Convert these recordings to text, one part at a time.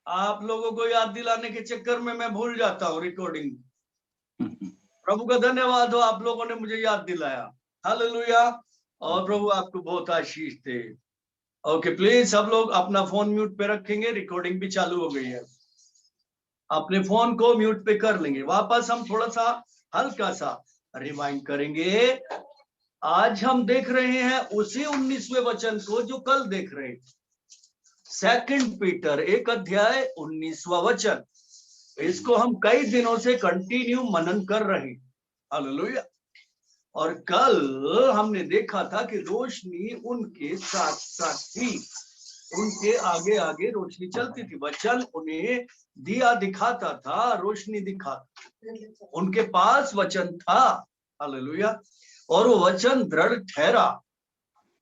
आप लोगों को याद दिलाने के चक्कर में मैं भूल जाता हूँ रिकॉर्डिंग। प्रभु का धन्यवाद हो, आप लोगों ने मुझे याद दिलाया। हालेलुया। और प्रभु आपको बहुत आशीष दे। ओके, प्लीज सब लोग अपना फोन म्यूट पे रखेंगे, रिकॉर्डिंग भी चालू हो गई है। अपने फोन को म्यूट पे कर लेंगे। वापस हम थोड़ा सा हल्का सा रिवाइंड करेंगे। आज हम देख रहे हैं उसी 19वें वचन को जो कल देख रहे हैं। 2 पीटर 1 अध्याय 19वां वचन। इसको हम कई दिनों से कंटिन्यू मनन कर रहे हैं। हालेलुया। और कल हमने देखा था कि रोशनी उनके साथ साथ थी, उनके आगे आगे रोशनी चलती थी। वचन उन्हें दिया दिखाता था, रोशनी दिखाता, उनके पास वचन था। हालेलुया। और वो वचन दृढ़ ठहरा।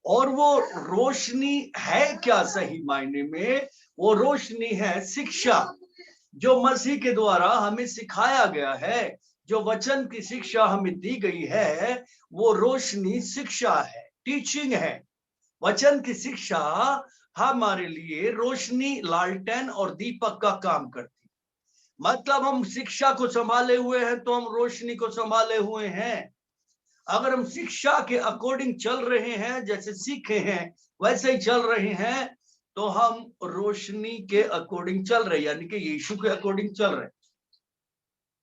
और वो रोशनी है क्या? सही मायने में वो रोशनी है शिक्षा, जो मसीह के द्वारा हमें सिखाया गया है। जो वचन की शिक्षा हमें दी गई है वो रोशनी शिक्षा है, टीचिंग है। वचन की शिक्षा हमारे लिए रोशनी, लालटेन और दीपक का काम करती। मतलब हम शिक्षा को संभाले हुए हैं तो हम रोशनी को संभाले हुए हैं। अगर हम शिक्षा के अकॉर्डिंग चल रहे हैं, जैसे सीखे हैं वैसे ही चल रहे हैं, तो हम रोशनी के अकॉर्डिंग चल रहे हैं, यानी कि यीशु के अकॉर्डिंग चल रहे हैं।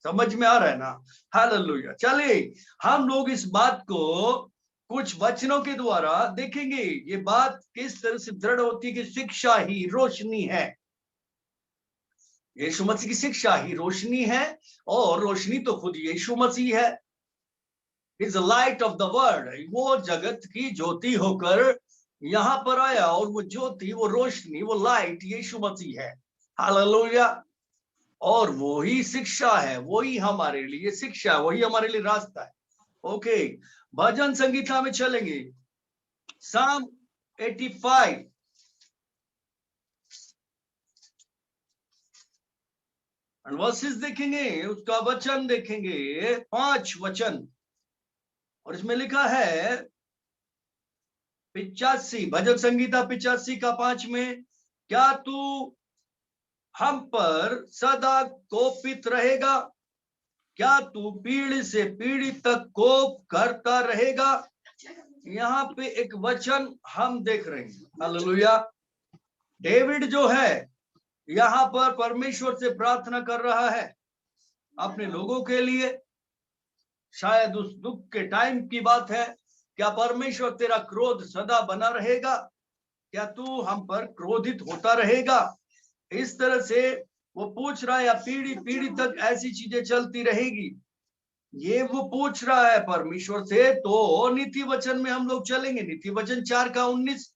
समझ में आ रहा है ना? हालेलुया। चलिए हम लोग इस बात को कुछ वचनों के द्वारा देखेंगे। ये बात किस तरह से दृढ़ होती है कि शिक्षा ही रोशनी है। यीशु मसीह की शिक्षा ही रोशनी है, और रोशनी तो खुद यीशु मसीह है। Is the light of the world. वो जगत की ज्योति होकर यहाँ पर आया, और वो ज्योति, वो रोशनी, वो लाइट यीशु मसीह है। हालेलुया। और वो ही शिक्षा है, वही हमारे लिए शिक्षा है, वही हमारे लिए रास्ता है। ओके, भजन संगीता में चलेंगे। साम 85 वर्सेस देखेंगे, उसका वचन देखेंगे, 5 वचन। और इसमें लिखा है 85, भजन संगीता 85 का 5 में, क्या तू हम पर सदा कोपित रहेगा? क्या तू पीढ़ी से पीढ़ी तक कोप करता रहेगा? यहाँ पे एक वचन हम देख रहे हैं। हालेलुया। डेविड जो है यहाँ पर परमेश्वर से प्रार्थना कर रहा है अपने लोगों के लिए। शायद उस दुख के टाइम की बात है। क्या परमेश्वर तेरा क्रोध सदा बना रहेगा? क्या तू हम पर क्रोधित होता रहेगा? इस तरह से वो पूछ रहा है, या पीढ़ी पीढ़ी तक ऐसी चीजें चलती रहेगी, ये वो पूछ रहा है परमेश्वर से। तो नीति वचन में हम लोग चलेंगे, नीति वचन 4 का 19।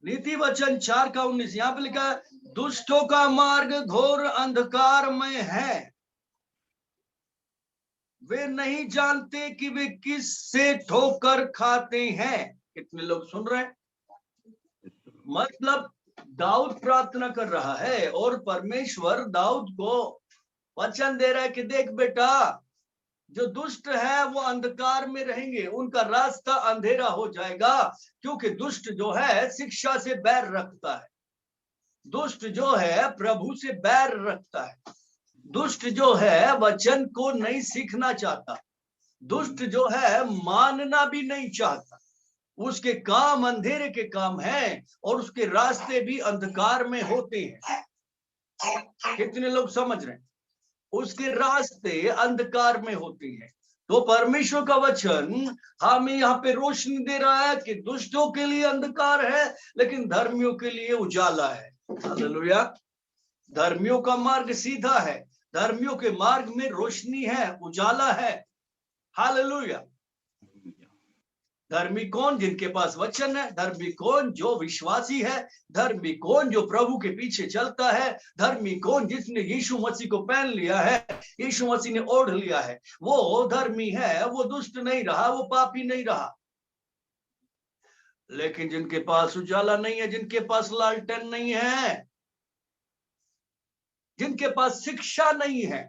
नीति वचन 4 का 19, यहाँ पे लिखा है, दुष्टों का मार्ग घोर अंधकार में है, वे नहीं जानते कि वे किस से ठोकर खाते हैं। कितने लोग सुन रहे हैं? मतलब दाऊद प्रार्थना कर रहा है, और परमेश्वर दाऊद को वचन दे रहा है कि देख बेटा, जो दुष्ट है वो अंधकार में रहेंगे, उनका रास्ता अंधेरा हो जाएगा, क्योंकि दुष्ट जो है शिक्षा से बैर रखता है। दुष्ट जो है प्रभु से बैर रखता है। दुष्ट जो है वचन को नहीं सीखना चाहता। दुष्ट जो है मानना भी नहीं चाहता। उसके काम अंधेरे के काम हैं, और उसके रास्ते भी अंधकार में होते हैं। कितने लोग समझ रहे हैं? उसके रास्ते अंधकार में होते हैं। तो परमेश्वर का वचन हमें यहाँ पे रोशनी दे रहा है कि दुष्टों के लिए अंधकार है, लेकिन धर्मियों के लिए उजाला है। हालेलुया। धर्मियों का मार्ग सीधा है, धर्मियों के मार्ग में रोशनी है, उजाला है। हालेलुया। धर्मी कौन? जिनके पास वचन है। धर्मी कौन? जो विश्वासी है। धर्मी कौन? जो प्रभु के पीछे चलता है। धर्मी कौन? जिसने यीशु मसीह को पहन लिया है, यीशु मसीह ने ओढ़ लिया है, वो धर्मी है। वो दुष्ट नहीं रहा, वो पापी नहीं रहा। लेकिन जिनके पास उजाला नहीं है, जिनके पास लालटेन नहीं है, जिनके पास शिक्षा नहीं है,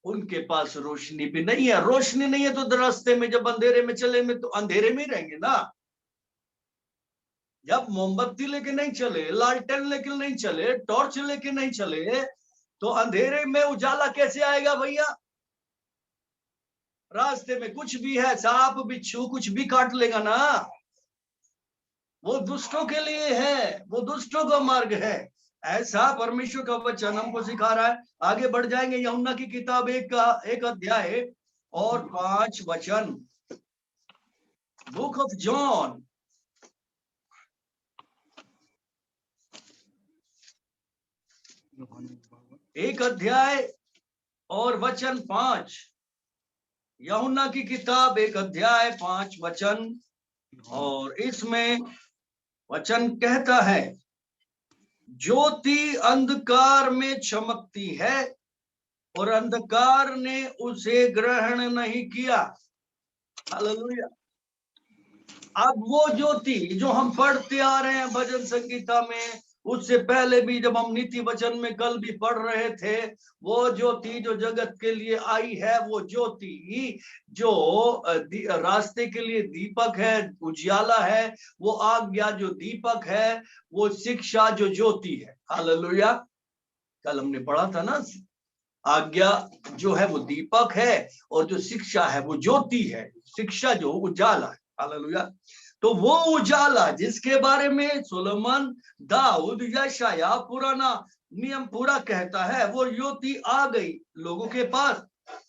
उनके पास रोशनी भी नहीं है। रोशनी नहीं है तो रास्ते में जब अंधेरे में चले में तो अंधेरे में ही रहेंगे ना। जब मोमबत्ती लेके नहीं चले, लालटेन लेके नहीं चले, टॉर्च लेके नहीं चले, तो अंधेरे में उजाला कैसे आएगा भैया? रास्ते में कुछ भी है, सांप बिच्छू कुछ भी काट लेगा ना। वो दुष्टों के लिए है, वो दुष्टों का मार्ग है। ऐसा परमेश्वर का वचन हमको सिखा रहा है। आगे बढ़ जाएंगे। यूहन्ना की किताब 1 अध्याय और 5 वचन। बुक ऑफ जॉन, एक अध्याय और वचन 5। यूहन्ना की किताब 1 अध्याय 5 वचन। और इसमें वचन कहता है, ज्योति अंधकार में चमकती है और अंधकार ने उसे ग्रहण नहीं किया। हालेलुया। अब वो ज्योति जो हम पढ़ते आ रहे हैं भजन संगीता में, उससे पहले भी जब हम नीति वचन में कल भी पढ़ रहे थे, वो ज्योति जो जगत के लिए आई है, वो ज्योति जो रास्ते के लिए दीपक है, उजियाला है, वो आज्ञा जो दीपक है, वो शिक्षा जो ज्योति है। हालेलुया। कल हमने पढ़ा था ना, आज्ञा जो है वो दीपक है और जो शिक्षा है वो ज्योति है। शिक्षा जो उजाला है। हालेलुया। तो वो उजाला जिसके बारे में सुलेमान, दाऊद, यशायाह पुराना नियम पूरा कहता है, वो ज्योति आ गई लोगों के पास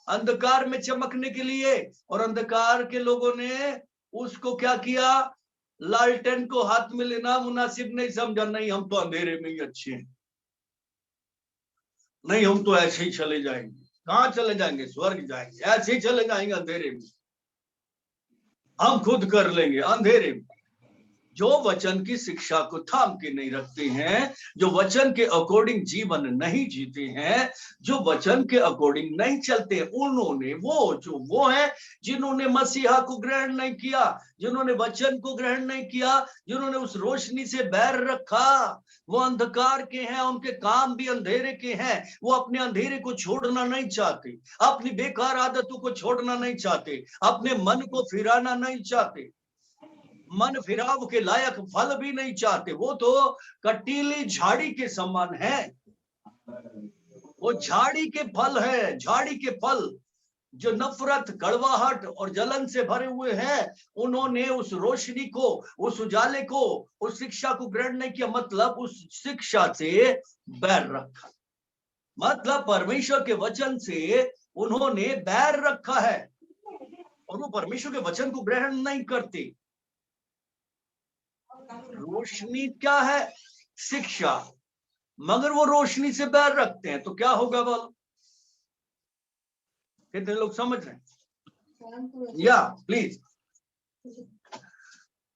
अंधकार में चमकने के लिए। और अंधकार के लोगों ने उसको क्या किया? लालटेन को हाथ में लेना मुनासिब नहीं समझा। नहीं, हम तो अंधेरे में ही अच्छे हैं, नहीं हम तो ऐसे ही चले जाएंगे। कहाँ चले जाएंगे? स्वर्ग जाएंगे। ऐसे ही चले जाएंगे अंधेरे में, हम खुद कर लेंगे अंधेरे में। जो वचन की शिक्षा को थाम के नहीं रखते हैं, जो वचन के अकॉर्डिंग जीवन नहीं जीते हैं, जो वचन के अकॉर्डिंग नहीं चलते, उन्होंने वो है जिन्होंने मसीहा को ग्रहण नहीं किया, जिन्होंने वचन को ग्रहण नहीं किया, जिन्होंने उस रोशनी से बैर रखा, वो अंधकार के हैं, उनके काम भी अंधेरे के हैं। वो अपने अंधेरे को छोड़ना नहीं चाहते, अपनी बेकार आदतों को छोड़ना नहीं चाहते, अपने मन को फिराना नहीं चाहते, मन फिराव के लायक फल भी नहीं चाहते। वो तो कटीली झाड़ी के समान है। वो झाड़ी के फल है, झाड़ी के फल जो नफरत, कड़वाहट और जलन से भरे हुए हैं। उन्होंने उस रोशनी को, उस उजाले को, उस शिक्षा को ग्रहण नहीं किया। मतलब उस शिक्षा से बैर रखा, मतलब परमेश्वर के वचन से उन्होंने बैर रखा है और वो परमेश्वर के वचन को ग्रहण नहीं करते। रोशनी क्या है? शिक्षा। मगर वो रोशनी से बैर रखते हैं तो क्या होगा बोलो? कितने लोग समझ रहे हैं? या प्लीज,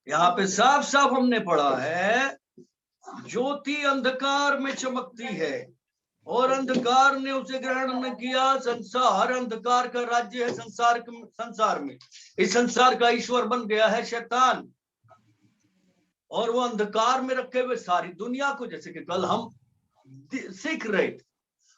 यहाँ पे साफ साफ हमने पढ़ा है, ज्योति अंधकार में चमकती है और अंधकार ने उसे ग्रहण न किया। संसार अंधकार का राज्य है। संसार में इस संसार का ईश्वर बन गया है शैतान, और वो अंधकार में रखे हुए सारी दुनिया को, जैसे कि कल हम सीख रहे थे,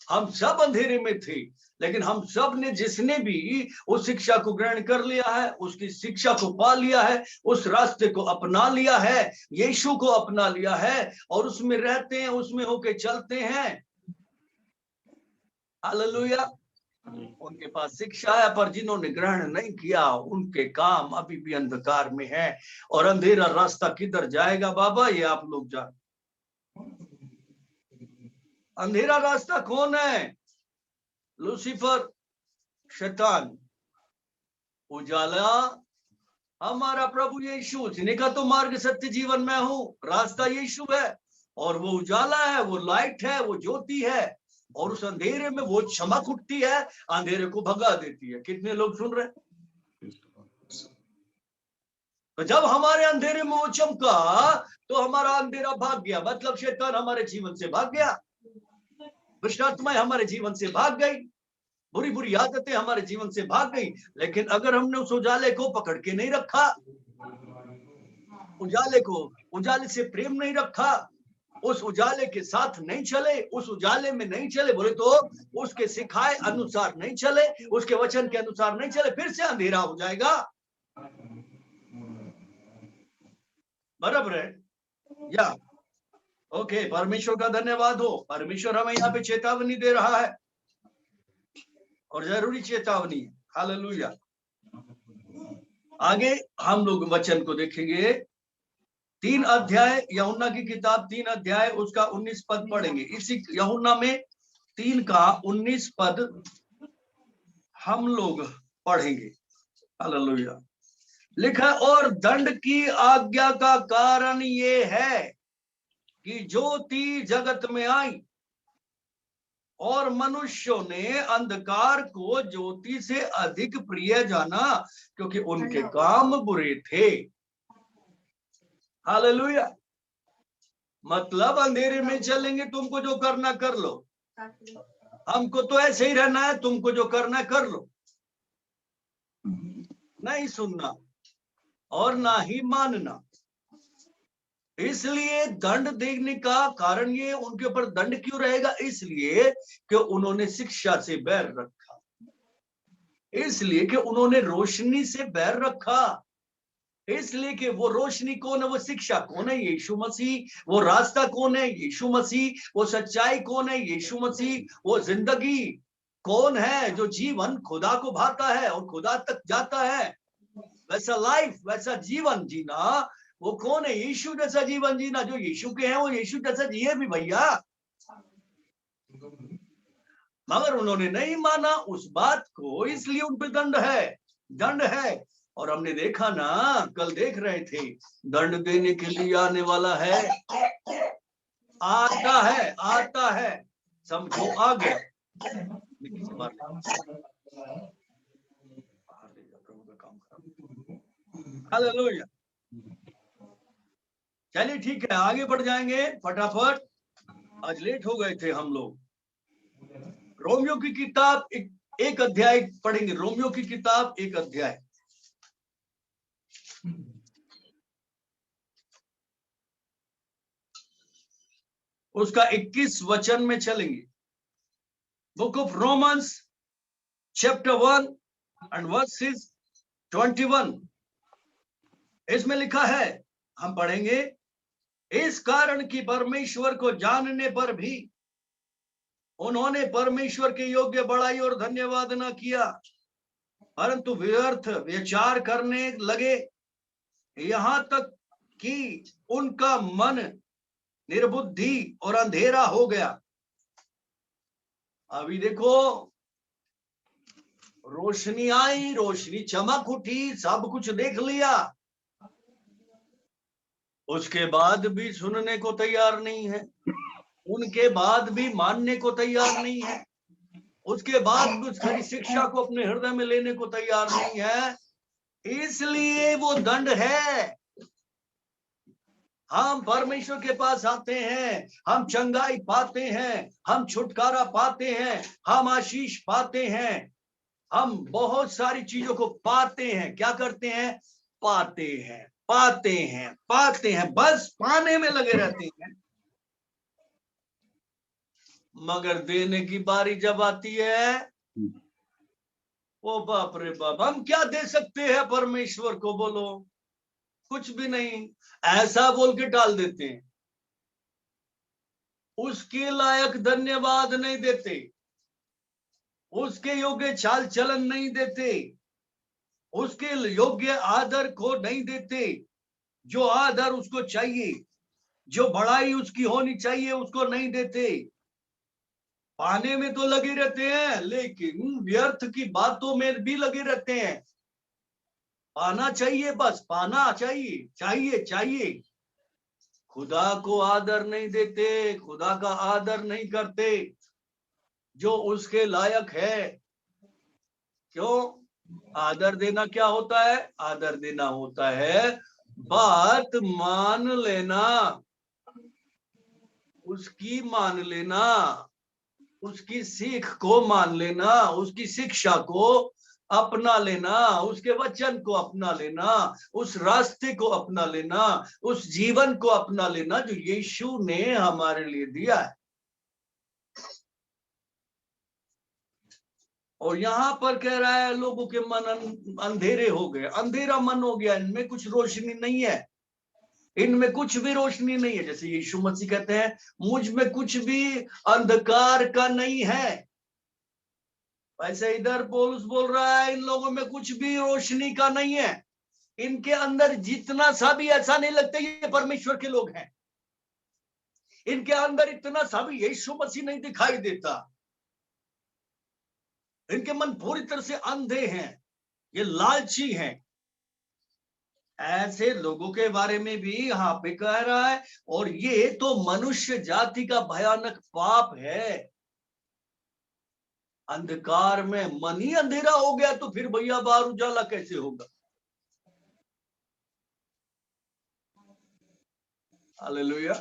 हम सब अंधेरे में थे, लेकिन हम सब ने, जिसने भी उस शिक्षा को ग्रहण कर लिया है, उसकी शिक्षा को पा लिया है, उस रास्ते को अपना लिया है, यीशु को अपना लिया है और उसमें रहते हैं, उसमें होके चलते हैं। हालेलुया। उनके पास शिक्षा है, पर जिन्होंने ग्रहण नहीं किया उनके काम अभी भी अंधकार में है। और अंधेरा रास्ता किधर जाएगा बाबा? ये आप लोग जान। अंधेरा रास्ता कौन है? लूसीफर, शैतान। उजाला हमारा प्रभु यीशु, उसने कहा तो मार्ग, सत्य, जीवन मैं हूं। रास्ता यीशु है और वो उजाला है, वो लाइट है, वो ज्योति है। और उस अंधेरे में वो चमक उठती है, अंधेरे को भगा देती है। कितने लोग सुन रहे? तो जब हमारे अंधेरे में वो चमका तो हमारा अंधेरा भाग गया। मतलब शैतान हमारे जीवन से भाग गया, दुष्ट आत्माएं हमारे जीवन से भाग गई, बुरी बुरी आदतें हमारे जीवन से भाग गई। लेकिन अगर हमने उस उजाले को पकड़ के नहीं रखा, उजाले से प्रेम नहीं रखा, उस उजाले के साथ नहीं चले, उस उजाले में नहीं चले, बोले तो उसके सिखाए अनुसार नहीं चले, उसके वचन के अनुसार नहीं चले, फिर से अंधेरा हो जाएगा। बराबर है या? ओके, परमेश्वर का धन्यवाद हो। परमेश्वर हमें यहाँ पे चेतावनी दे रहा है और जरूरी चेतावनी है। हालेलुया। आगे हम लोग वचन को देखेंगे। 3 अध्याय यूहन्ना की किताब 3 अध्याय उसका 19 पद पढ़ेंगे। इसी यूहन्ना में 3 का 19 पद हम लोग पढ़ेंगे। हालेलुया। लिखा, और दंड की आज्ञा का कारण ये है कि ज्योति जगत में आई और मनुष्यों ने अंधकार को ज्योति से अधिक प्रिय जाना, क्योंकि उनके काम बुरे थे। हालेलुया। मतलब अंधेरे में चलेंगे, तुमको जो करना कर लो, हमको तो ऐसे ही रहना है, तुमको जो करना कर लो। नहीं सुनना और ना ही मानना। इसलिए दंड देने का कारण ये, उनके ऊपर दंड क्यों रहेगा? इसलिए कि उन्होंने शिक्षा से बैर रखा, इसलिए कि उन्होंने रोशनी से बैर रखा, इसलिए कि वो रोशनी कौन है? वो शिक्षा कौन है? यीशु मसीह। वो रास्ता कौन है? यीशु मसीह। वो सच्चाई कौन है? यीशु मसीह। वो जिंदगी कौन है? जो जीवन खुदा को भाता है और खुदा तक जाता है, वैसा लाइफ, वैसा जीवन जीना, वो कौन है? यीशु जैसा जीवन जीना। जो यीशु के हैं वो यीशु जैसा जिए भी भैया। मगर उन्होंने नहीं माना उस बात को, इसलिए उन पर दंड है, दंड है। और हमने देखा ना, कल देख रहे थे, दंड देने के लिए आने वाला है, आता है, आता है। समझो आ गया। हालेलुया। चलिए ठीक है, आगे बढ़ जाएंगे फटाफट, आज लेट हो गए थे हम लोग। रोमियो की किताब एक अध्याय पढ़ेंगे। रोमियो की किताब 1 अध्याय, उसका 21 वचन में चलेंगे। Book of Romans chapter 1 and versus 21। इसमें लिखा है, हम पढ़ेंगे, इस कारण कि परमेश्वर को जानने पर भी उन्होंने परमेश्वर के योग्य बड़ाई और धन्यवाद न किया, परंतु व्यर्थ विचार करने लगे, यहां तक कि उनका मन निर्बुद्धि और अंधेरा हो गया। अभी देखो, रोशनी आई, रोशनी चमक उठी, सब कुछ देख लिया, उसके बाद भी सुनने को तैयार नहीं है, उनके बाद भी मानने को तैयार नहीं है, उसके बाद भी उसकी शिक्षा को अपने हृदय में लेने को तैयार नहीं है, इसलिए वो दंड है। हम परमेश्वर के पास आते हैं, हम चंगाई पाते हैं, हम छुटकारा पाते हैं, हम आशीष पाते हैं, हम बहुत सारी चीजों को पाते हैं। क्या करते हैं? पाते हैं, पाते हैं, पाते हैं, बस पाने में लगे रहते हैं। मगर देने की बारी जब आती है, ओ बाप रे बाप, हम क्या दे सकते हैं परमेश्वर को? बोलो, कुछ भी नहीं। ऐसा बोल के टाल देते हैं, उसके लायक धन्यवाद नहीं देते, उसके योग्य चाल चलन नहीं देते, उसके योग्य आदर को नहीं देते। जो आदर उसको चाहिए, जो बड़ाई उसकी होनी चाहिए, उसको नहीं देते। पाने में तो लगे रहते हैं, लेकिन व्यर्थ की बातों में भी लगे रहते हैं। पाना चाहिए, बस पाना चाहिए, चाहिए, चाहिए। खुदा को आदर नहीं देते, खुदा का आदर नहीं करते जो उसके लायक है। क्यों? आदर देना क्या होता है? आदर देना होता है बात मान लेना, उसकी मान लेना, उसकी सीख को मान लेना, उसकी शिक्षा को अपना लेना, उसके वचन को अपना लेना, उस रास्ते को अपना लेना, उस जीवन को अपना लेना जो यीशु ने हमारे लिए दिया है। और यहाँ पर कह रहा है लोगों के मन अंधेरे हो गए, अंधेरा मन हो गया, इनमें कुछ रोशनी नहीं है, इनमें कुछ भी रोशनी नहीं है। जैसे यीशु मसीह कहते हैं मुझ में कुछ भी अंधकार का नहीं है, वैसे इधर पौलुस बोल रहा है इन लोगों में कुछ भी रोशनी का नहीं है। इनके अंदर जितना सा भी ऐसा नहीं लगता ये परमेश्वर के लोग हैं, इनके अंदर इतना सा भी यीशु मसीह नहीं दिखाई देता, इनके मन पूरी तरह से अंधे हैं, ये लालची हैं। ऐसे लोगों के बारे में भी यहाँ पे कह रहा है, और ये तो मनुष्य जाति का भयानक पाप है। अंधकार में मन ही अंधेरा हो गया तो फिर भैया बाहर उजाला कैसे होगा? हालेलुया।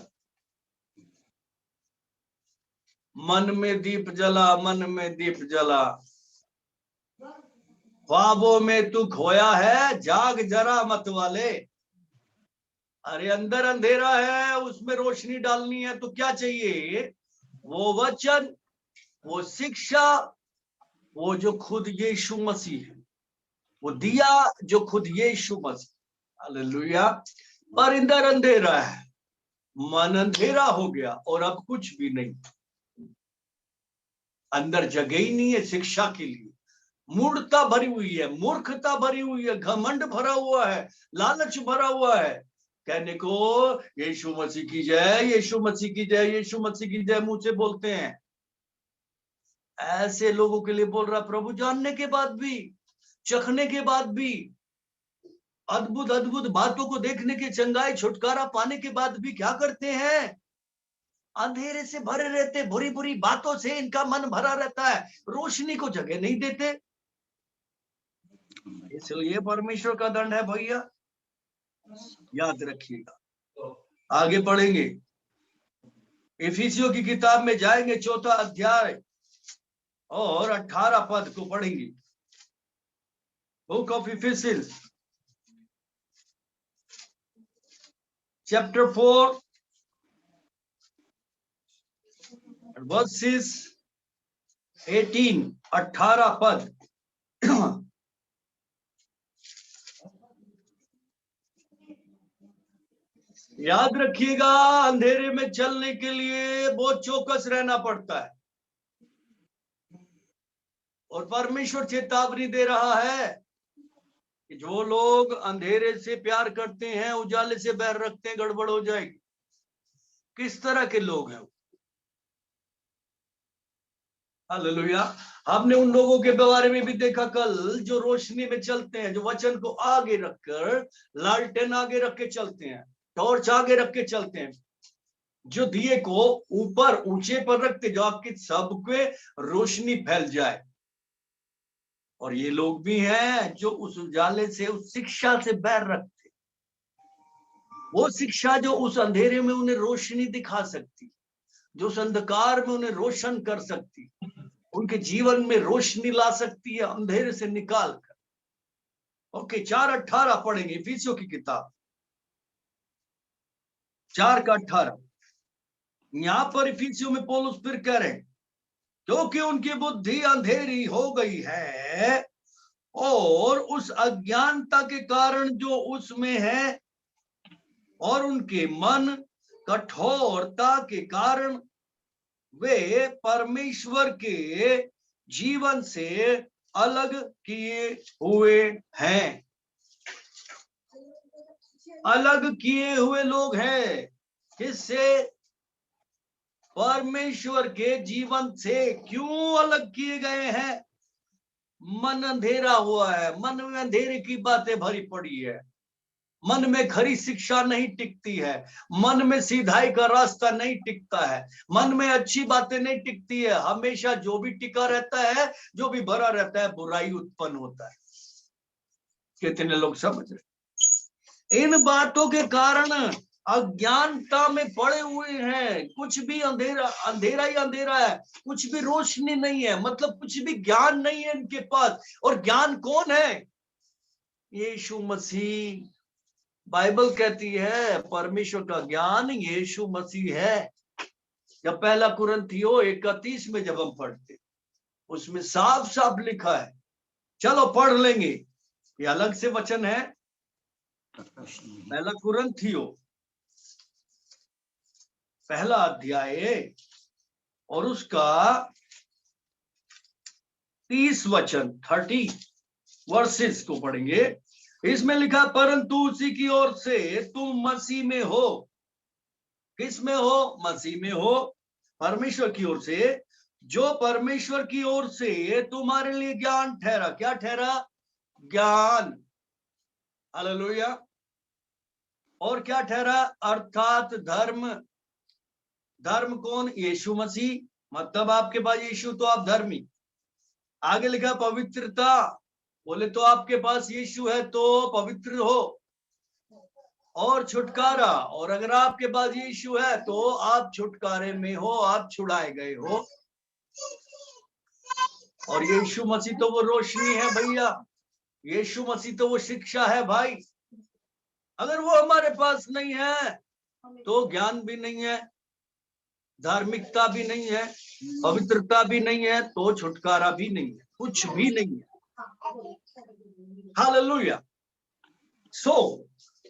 मन में दीप जला, मन में दीप जला, ख्वाबों में तू खोया है, जाग जरा मत वाले। अरे अंदर अंधेरा है, उसमें रोशनी डालनी है तो क्या चाहिए? वो वचन, वो शिक्षा, वो जो खुद यीशु मसीह है, वो दिया जो खुद यीशु मसीह। हालेलुया। पर अंदर अंधेरा है, मन अंधेरा हो गया और अब कुछ भी नहीं, अंदर जगह ही नहीं है शिक्षा के लिए। मूर्खता भरी हुई है, मूर्खता भरी हुई है, घमंड भरा हुआ है, लालच भरा हुआ है। कहने को यीशु मसीह की जय, यीशु मसीह की जय, यीशु मसीह की जय मुंह से बोलते हैं। ऐसे लोगों के लिए बोल रहा प्रभु, जानने के बाद भी, चखने के बाद भी, अद्भुत अद्भुत बातों को देखने के, चंगाई छुटकारा पाने के बाद भी क्या करते हैं? अंधेरे से भरे रहते, बुरी बुरी बातों से इनका मन भरा रहता है, रोशनी को जगह नहीं देते। इसलिए परमेश्वर का दंड है भैया, याद रखिएगा। आगे पढ़ेंगे, इफिसियों की किताब में जाएंगे, 4 अध्याय और 18 पद को पढ़ेंगे। Book of Ephesians chapter 4 versus 18, 18 पद। याद रखिएगा, अंधेरे में चलने के लिए बहुत चौकस रहना पड़ता है, और परमेश्वर चेतावनी दे रहा है कि जो लोग अंधेरे से प्यार करते हैं, उजाले से बैर रखते हैं, गड़बड़ हो जाएगी। किस तरह के लोग हैं? हालेलुया। हमने उन लोगों के बारे में भी देखा कल, जो रोशनी में चलते हैं, जो वचन को आगे रखकर, लालटेन आगे रख के चलते हैं, टॉर्च आगे रख के चलते हैं, जो दिए को ऊपर ऊंचे पर रखते, जो आपकी सबके रोशनी फैल जाए। और ये लोग भी हैं जो उस उजाले से, उस शिक्षा से बैर रखते, वो शिक्षा जो उस अंधेरे में उन्हें रोशनी दिखा सकती, जो उस अंधकार में उन्हें रोशन कर सकती, उनके जीवन में रोशनी ला सकती है अंधेरे से निकाल कर। ओके, 4:18 पढ़ेंगे, इफिसियों की किताब 4 का 18। यहां पर इफिसियों में पौलुस फिर कह रहे हैं, क्योंकि उनकी बुद्धि अंधेरी हो गई है और उस अज्ञानता के कारण जो उसमें है, और उनके मन कठोरता के कारण वे परमेश्वर के जीवन से अलग किए हुए हैं। अलग किए हुए लोग हैं, किससे? परमेश्वर के जीवन से। क्यों अलग किए गए हैं? मन अंधेरा हुआ है, मन में अंधेरे की बातें भरी पड़ी है, मन में खरी शिक्षा नहीं टिकती है, मन में सीधाई का रास्ता नहीं टिकता है, मन में अच्छी बातें नहीं टिकती है। हमेशा जो भी टिका रहता है, जो भी भरा रहता है, बुराई उत्पन्न होता है। कितने लोग समझ रहे? इन बातों के कारण अज्ञानता में पड़े हुए हैं, कुछ भी अंधेरा अंधेरा ही अंधेरा है, कुछ भी रोशनी नहीं है, मतलब कुछ भी ज्ञान नहीं है इनके पास। और ज्ञान कौन है? यीशु मसीह। बाइबल कहती है परमेश्वर का ज्ञान यीशु मसीह है। जब पहला कुरिन्थियों 1:31 में जब हम पढ़ते, उसमें साफ साफ लिखा है, चलो पढ़ लेंगे, ये अलग से वचन है। पहला कुरिन्थियों पहला अध्याय और उसका 30 वचन 30 वर्सेस को पढ़ेंगे। इसमें लिखा, परंतु उसी की ओर से तुम मसीह में हो। किस में हो? मसीह में हो। परमेश्वर की ओर से, जो परमेश्वर की ओर से तुम्हारे लिए ज्ञान ठहरा। क्या ठहरा? ज्ञान। हालेलुया। और क्या ठहरा? अर्थात धर्म। धर्म कौन? यीशु मसीह। मतलब आपके पास यीशु तो आप धर्मी। आगे लिखा पवित्रता। बोले तो आपके पास यीशु है तो पवित्र हो। और छुटकारा, और अगर आपके पास यीशु है तो आप छुटकारे में हो, आप छुड़ाए गए हो। और यीशु मसीह तो वो रोशनी है भैया, यीशु मसीह तो वो शिक्षा है भाई। अगर वो हमारे पास नहीं है तो ज्ञान भी नहीं है, धार्मिकता भी नहीं है, पवित्रता भी नहीं है, तो छुटकारा भी नहीं है, कुछ भी नहीं है। हालेलुया। सो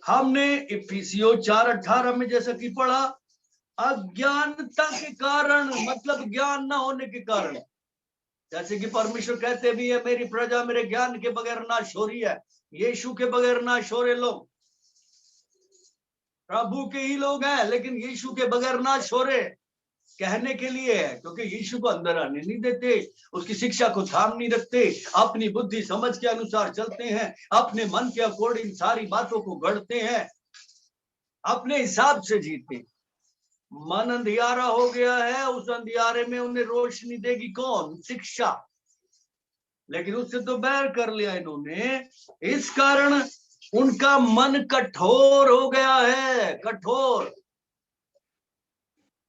हमने इफिसियों 4:18 में जैसा कि पढ़ा, अज्ञानता के कारण, मतलब ज्ञान ना होने के कारण। जैसे कि परमेश्वर कहते भी है, मेरी प्रजा मेरे ज्ञान के बगैर नाश हो रही है। यीशु के बगैर नाश हो रहे लोग, प्रभु के ही लोग हैं, लेकिन यीशु के बगैर नाश हो रहे। कहने के लिए है, क्योंकि यीशु को अंदर आने नहीं देते, उसकी शिक्षा को थाम नहीं रखते, अपनी बुद्धि समझ के अनुसार चलते हैं, अपने मन के अकॉर्डिंग सारी बातों को गढ़ते हैं, अपने हिसाब से जीते। मन अंधियारा हो गया है, उस अंधियारे में उन्हें रोशनी देगी कौन? शिक्षा। लेकिन उससे तो बैर कर लिया इन्होंने, इस कारण उनका मन कठोर हो गया है। कठोर,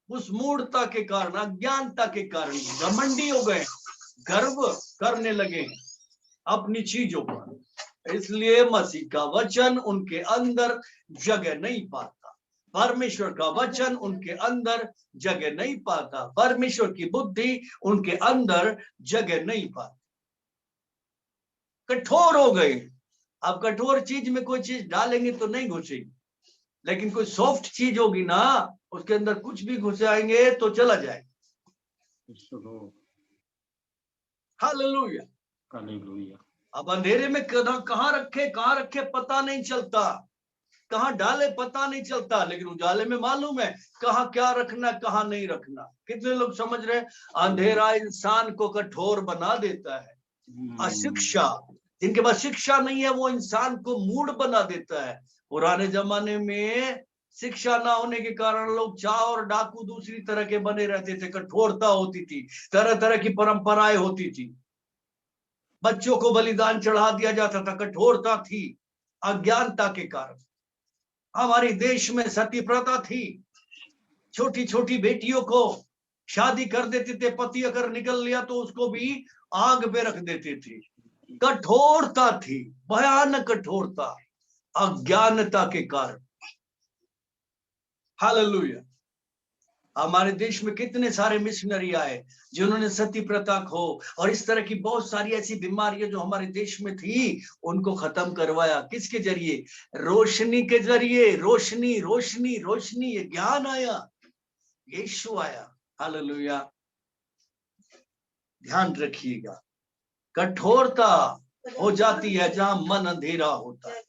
उस मूढ़ता के कारण, अज्ञानता के कारण घमंडी हो गए, गर्व करने लगे अपनी चीजों पर। इसलिए मसीह का वचन उनके अंदर जगह नहीं पाता, परमेश्वर का वचन उनके अंदर जगह नहीं पाता, परमेश्वर की बुद्धि उनके अंदर जगह नहीं पाती। कठोर हो गए। अब कठोर चीज में कोई चीज डालेंगे तो नहीं घुसेगी, लेकिन कोई सॉफ्ट चीज होगी ना, उसके अंदर कुछ भी घुसाएंगे तो चला जाएगा। हालेलुया। हालेलुया। अब अंधेरे में कहाँ रखे पता नहीं चलता, कहाँ डाले पता नहीं चलता, लेकिन उजाले में मालूम है कहाँ क्या रखना, कहाँ नहीं रखना। कितने लोग समझ रहे? अंधेरा इंसान को कठोर बना देता है। अशिक्षा, जिनके पास शिक्षा नहीं है वो इंसान को मूढ़ बना देता है। पुराने जमाने में शिक्षा ना होने के कारण लोग चार और डाकू दूसरी तरह के बने रहते थे, कठोरता होती थी, तरह तरह की परंपराएं होती थी, बच्चों को बलिदान चढ़ा दिया जाता था, कठोरता थी। अज्ञानता के कारण हमारे देश में सती प्रथा थी, छोटी छोटी बेटियों को शादी कर देते थे, पति अगर निकल लिया तो उसको भी आग पे रख देते थे। कठोरता थी, भयानक कठोरता, अज्ञानता के कारण। हालेलुया। हमारे देश में कितने सारे मिशनरी आए जिन्होंने सती प्रथा को और इस तरह की बहुत सारी ऐसी बीमारियां जो हमारे देश में थी उनको खत्म करवाया। किसके जरिए? रोशनी के जरिए। रोशनी रोशनी रोशनी, ये ज्ञान आया, यीशु आया। हालेलुया। ध्यान रखिएगा, कठोरता हो जाती है जहां मन अंधेरा होता है।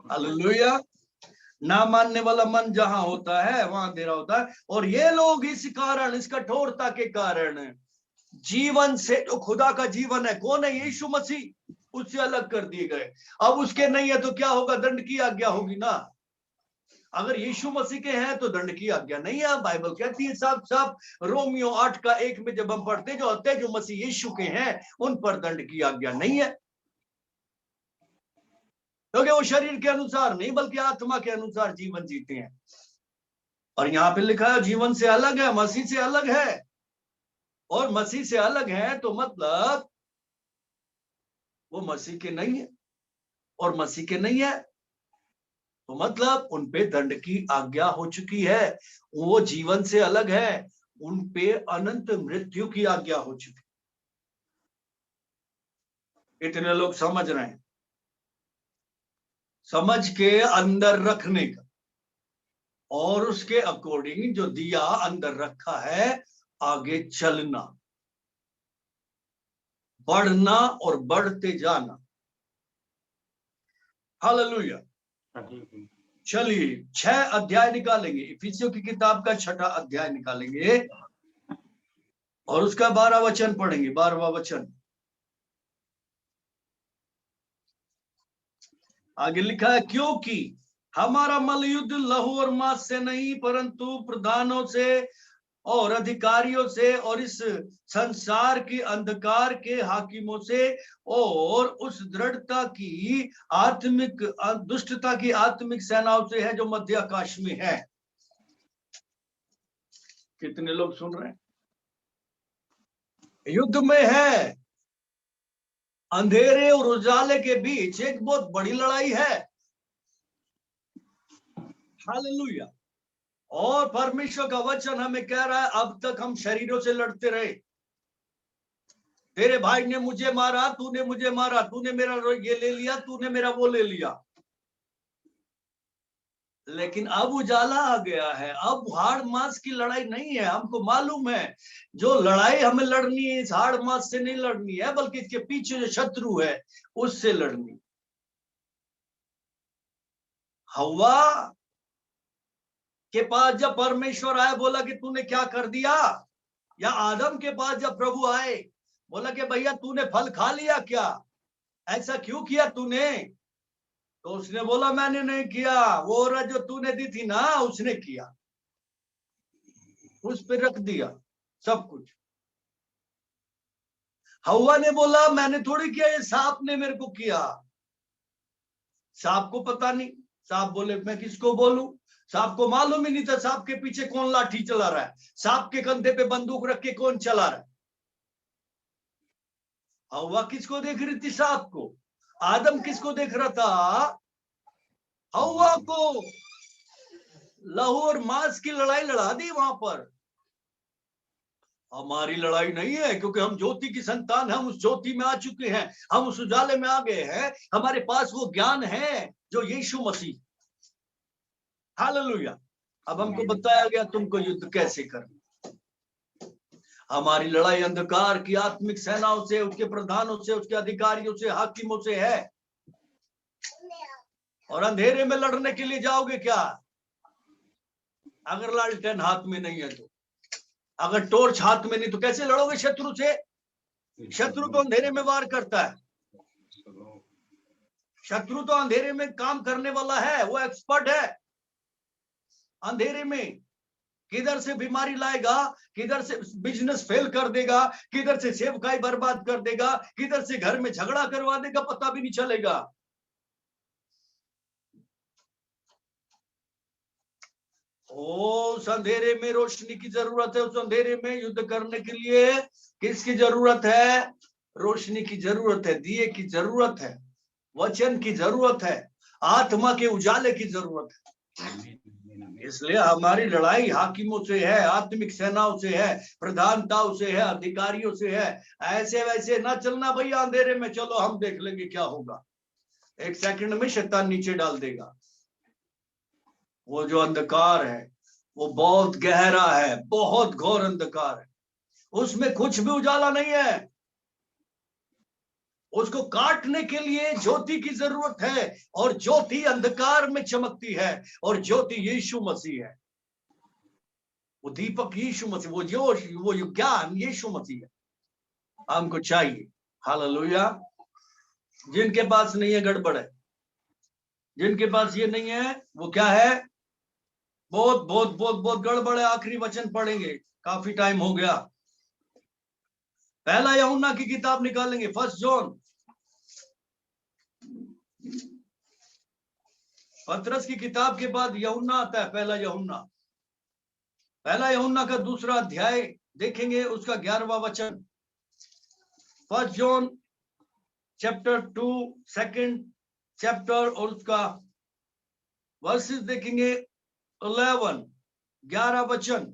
हालेलुया। ना मानने वाला मन जहां होता है वहां अंधेरा होता है। और ये लोग इस कारण, इस कठोरता के कारण जीवन से, जो खुदा का जीवन है, कौन है? यीशु मसीह, उससे अलग कर दिए गए। अब उसके नहीं है तो क्या होगा? दंड की आज्ञा होगी ना। अगर यीशु मसीह के हैं तो दंड की आज्ञा नहीं है। बाइबल कहती है साफ साफ, रोमियो 8:1 में जब हम पढ़ते, जो होते जो मसीह यीशु के हैं उन पर दंड की आज्ञा नहीं है। क्योंकि वो शरीर के अनुसार नहीं बल्कि आत्मा के अनुसार जीवन जीते हैं। और यहाँ पे लिखा है जीवन से अलग है, मसीह से अलग है। और मसीह से अलग है तो मतलब वो मसीह के नहीं है, और मसीह के नहीं है तो मतलब उन पे दंड की आज्ञा हो चुकी है। वो जीवन से अलग है, उन पे अनंत मृत्यु की आज्ञा हो चुकी। इतने लोग समझ रहे हैं? समझ के अंदर रखने का और उसके अकॉर्डिंग जो दिया अंदर रखा है, आगे चलना, बढ़ना और बढ़ते जाना। हालेलुया। चलिए 6 अध्याय निकालेंगे, इफिसियों की किताब का 6ठा अध्याय निकालेंगे और उसका 12वां वचन पढ़ेंगे। 12वां वचन आगे लिखा है, क्योंकि हमारा मलयुद्ध लहू और मांस से नहीं परंतु प्रधानों से और अधिकारियों से और इस संसार की अंधकार के हाकिमों से और उस दृढ़ता की आत्मिक दुष्टता की आत्मिक सेनाओं से है जो मध्य आकाश में है। कितने लोग सुन रहे हैं? युद्ध में है, अंधेरे और उजाले के बीच एक बहुत बड़ी लड़ाई है। हालेलुया। और परमेश्वर का वचन हमें कह रहा है, अब तक हम शरीरों से लड़ते रहे। तेरे भाई ने मुझे मारा, तूने मुझे मारा, तूने मेरा ये ले लिया, तूने मेरा वो ले लिया। लेकिन अब उजाला आ गया है, अब हाड़ मांस की लड़ाई नहीं है। हमको मालूम है जो लड़ाई हमें लड़नी है इस हाड़ मांस से नहीं लड़नी है, बल्कि इसके पीछे जो शत्रु है उससे लड़नी। हवा के पास जब परमेश्वर आए, बोला कि तूने क्या कर दिया? या आदम के पास जब प्रभु आए, बोला कि भैया तूने फल खा लिया क्या? ऐसा क्यों किया तूने? तो उसने बोला मैंने नहीं किया, वो औरत जो तूने दी थी ना उसने किया। उस पर रख दिया सब कुछ। हवा ने बोला मैंने थोड़ी किया, ये सांप ने मेरे को किया। सांप को पता नहीं, सांप बोले मैं किसको बोलूं? सांप को मालूम ही नहीं था सांप के पीछे कौन लाठी चला रहा है, सांप के कंधे पे बंदूक रख के कौन चला रहा है। हवा किसको देख रही थी? सांप को। आदम किसको देख रहा था? हवा को। लहू और मांस की लड़ाई लड़ा दी वहां पर। हमारी लड़ाई नहीं है, क्योंकि हम ज्योति की संतान, हम उस ज्योति में आ चुके हैं, हम उस उजाले में आ गए हैं। हमारे पास वो ज्ञान है जो यीशु मसीह। हालेलुया। अब हमको बताया गया तुमको युद्ध कैसे करना। हमारी लड़ाई अंधकार की आत्मिक सेनाओं से, उसके प्रधानों से, उसके अधिकारियों से, हाकिमों से है। और अंधेरे में लड़ने के लिए जाओगे क्या? अगर लालटेन हाथ में नहीं है तो, अगर टॉर्च हाथ में नहीं तो कैसे लड़ोगे शत्रु से? शत्रु तो अंधेरे में वार करता है। शत्रु तो अंधेरे में काम करने वाला है, वो एक्सपर्ट है। अंधेरे में किधर से बीमारी लाएगा, किधर से बिजनेस फेल कर देगा, किधर से सेवकाई बर्बाद कर देगा, किधर से घर में झगड़ा करवा देगा, पता भी नहीं चलेगा। उस अंधेरे में रोशनी की जरूरत है। उस अंधेरे में युद्ध करने के लिए किसकी जरूरत है? रोशनी की जरूरत है, दिए की जरूरत है, वचन की जरूरत है, आत्मा के उजाले की जरूरत है। इसलिए हमारी लड़ाई हाकिमों से है, आत्मिक सेनाओं से है, प्रधानताओं से है, अधिकारियों से है। ऐसे वैसे ना चलना भैया अंधेरे में, चलो हम देख लेंगे क्या होगा। एक सेकंड में शैतान नीचे डाल देगा। वो जो अंधकार है वो बहुत गहरा है, बहुत घोर अंधकार है, उसमें कुछ भी उजाला नहीं है। उसको काटने के लिए ज्योति की जरूरत है, और ज्योति अंधकार में चमकती है, और ज्योति यीशु मसीह है। वो दीपक यीशु मसीह, वो जोश, वो ज्ञान यीशु मसीह है, हमको चाहिए। हालेलुया। जिनके पास नहीं है गड़बड़ है, जिनके पास ये नहीं है वो क्या है? बहुत बहुत बहुत बहुत गड़बड़ है। आखिरी वचन पढ़ेंगे, काफी टाइम हो गया। पहला यूहन्ना की किताब निकालेंगे, 1 जॉन। पतरस की किताब के बाद यूहन्ना आता है, पहला यूहन्ना का दूसरा अध्याय देखेंगे, उसका 11वां वचन। First John chapter 2 second chapter और उसका वर्सेस देखेंगे 11 वचन।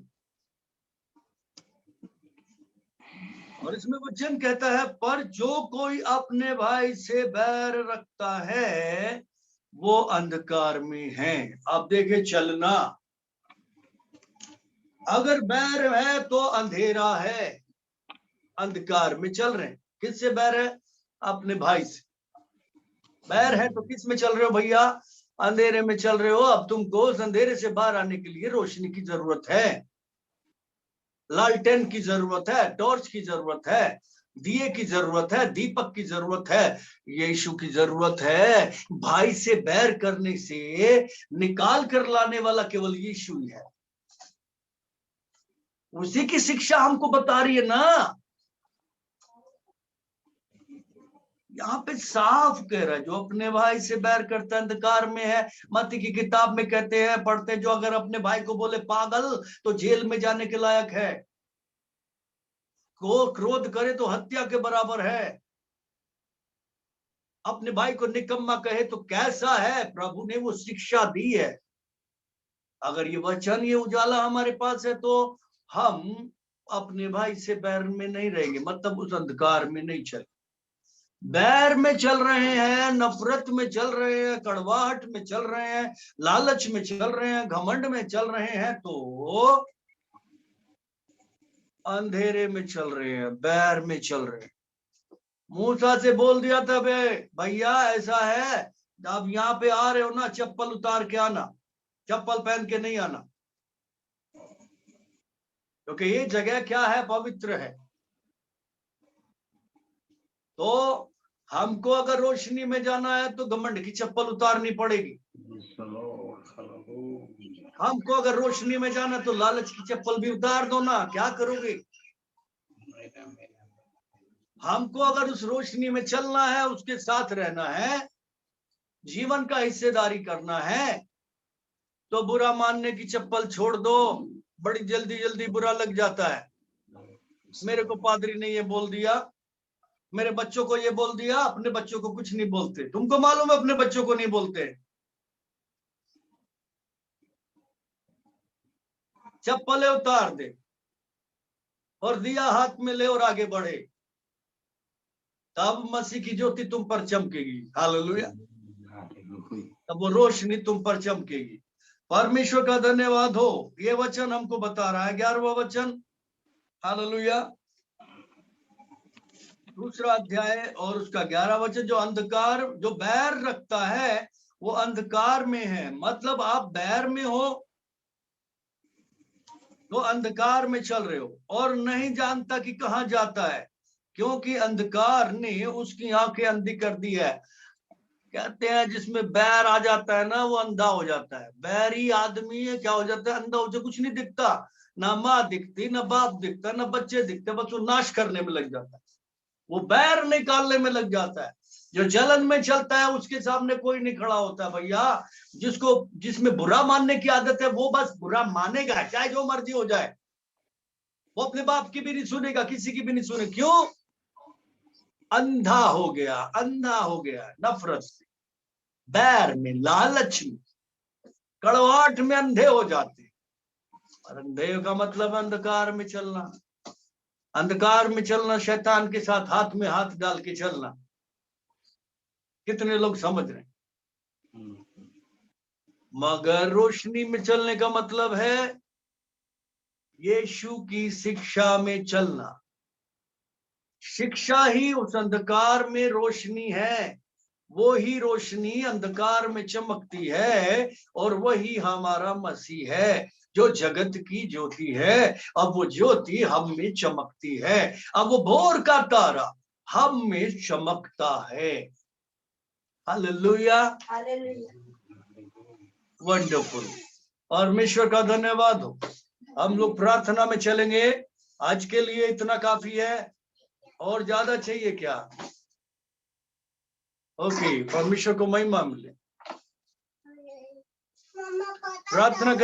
और इसमें वचन कहता है, पर जो कोई अपने भाई से बैर रखता है वो अंधकार में है। आप देखे चलना, अगर बैर है तो अंधेरा है, अंधकार में चल रहे हैं। किससे बैर है? अपने भाई से बैर है। तो किस में चल रहे हो भैया? अंधेरे में चल रहे हो। अब तुमको उस अंधेरे से बाहर आने के लिए रोशनी की जरूरत है, लालटेन की जरूरत है, टॉर्च की जरूरत है, दिए की जरूरत है, दीपक की जरूरत है, यीशु की जरूरत है। भाई से बैर करने से निकाल कर लाने वाला केवल यीशु ही है। उसी की शिक्षा हमको बता रही है ना। यहाँ पे साफ कह रहा है, जो अपने भाई से बैर करता है अंधकार में है। मत्ती की किताब में कहते हैं, पढ़ते, जो अगर अपने भाई को बोले पागल तो जेल में जाने के लायक है, को क्रोध करे तो हत्या के बराबर है। अपने भाई को निकम्मा कहे तो कैसा है? प्रभु ने वो शिक्षा दी है। अगर ये वचन, ये उजाला हमारे पास है तो हम अपने भाई से बैर में नहीं रहेंगे, मतलब उस अंधकार में नहीं चले। बैर में चल रहे हैं, नफरत में चल रहे हैं, कड़वाहट में चल रहे हैं, लालच में चल रहे हैं, घमंड में चल रहे हैं, तो अंधेरे में चल रहे हैं, बैर में चल रहे हैं। मूसा से बोल दिया था, भैया ऐसा है, आप यहाँ पे आ रहे हो ना, चप्पल उतार के आना, चप्पल पहन के नहीं आना, क्योंकि ये जगह क्या है? पवित्र है। तो हमको अगर रोशनी में जाना है तो घमंड की चप्पल उतारनी पड़ेगी। हमको अगर रोशनी में जाना तो लालच की चप्पल भी उतार दो ना, क्या करोगे? हमको अगर उस रोशनी में चलना है, उसके साथ रहना है, जीवन का हिस्सेदारी करना है, तो बुरा मानने की चप्पल छोड़ दो। बड़ी जल्दी जल्दी बुरा लग जाता है। मेरे को पादरी ने ये बोल दिया, मेरे बच्चों को ये बोल दिया। अपने बच्चों को कुछ नहीं बोलते, तुमको मालूम है, अपने बच्चों को नहीं बोलते। चप्पलें उतार दे और दिया हाथ में ले और आगे बढ़े, तब मसीह की ज्योति तुम पर चमकेगी। हालेलुया। तब वो रोशनी तुम पर चमकेगी। परमेश्वर का धन्यवाद हो। ये वचन हमको बता रहा है, 11वां वचन। हालेलुया। दूसरा अध्याय और उसका 11 वचन, जो अंधकार, जो बैर रखता है वो अंधकार में है। मतलब आप बैर में हो तो अंधकार में चल रहे हो और नहीं जानता कि कहां जाता है, क्योंकि अंधकार ने उसकी आंखें अंधी कर दी है। कहते हैं जिसमें बैर आ जाता है ना, वो अंधा हो जाता है। बैरी आदमी है, क्या हो जाता है? अंधा हो जाता, कुछ नहीं दिखता, ना माँ दिखती, ना बाप दिखता, ना बच्चे दिखते, बस वो नाश करने में लग जाता है, वो बैर निकालने में लग जाता है। जो जलन में चलता है उसके सामने कोई नहीं खड़ा होता भैया। जिसको, जिसमें बुरा मानने की आदत है, वो बस बुरा मानेगा, चाहे जो मर्जी हो जाए। वो अपने बाप की भी नहीं सुनेगा, किसी की भी नहीं सुने। क्यों? अंधा हो गया, अंधा हो गया नफरत से, बैर में, लालच में, कड़वाहट में अंधे हो जाते। और अंधे का मतलब अंधकार में चलना। अंधकार में चलना, शैतान के साथ हाथ में हाथ डाल के चलना। कितने लोग समझ रहे हैं? मगर रोशनी में चलने का मतलब है यीशु की शिक्षा में चलना। शिक्षा ही उस अंधकार में रोशनी है। वो ही रोशनी अंधकार में चमकती है, और वही हमारा मसीह है जो जगत की ज्योति है। अब वो ज्योति हम में चमकती है। अब वो भोर का तारा हम में चमकता है। Hallelujah, wonderful. परमेश्वर का धन्यवाद हो। हम लोग प्रार्थना में चलेंगे। आज के लिए इतना काफी है, और ज्यादा चाहिए क्या? ओके, परमेश्वर को महिमा मिले। प्रार्थना करें।